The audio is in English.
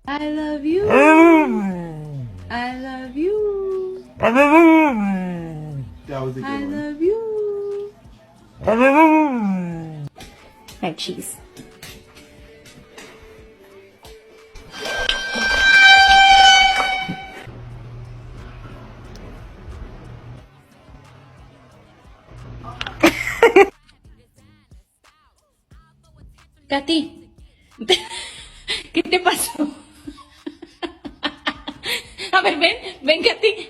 I love you. I love you. That was a good I one. love you. Mac cheese. Katy, ¿qué te pasó? A ver, ven, Katy.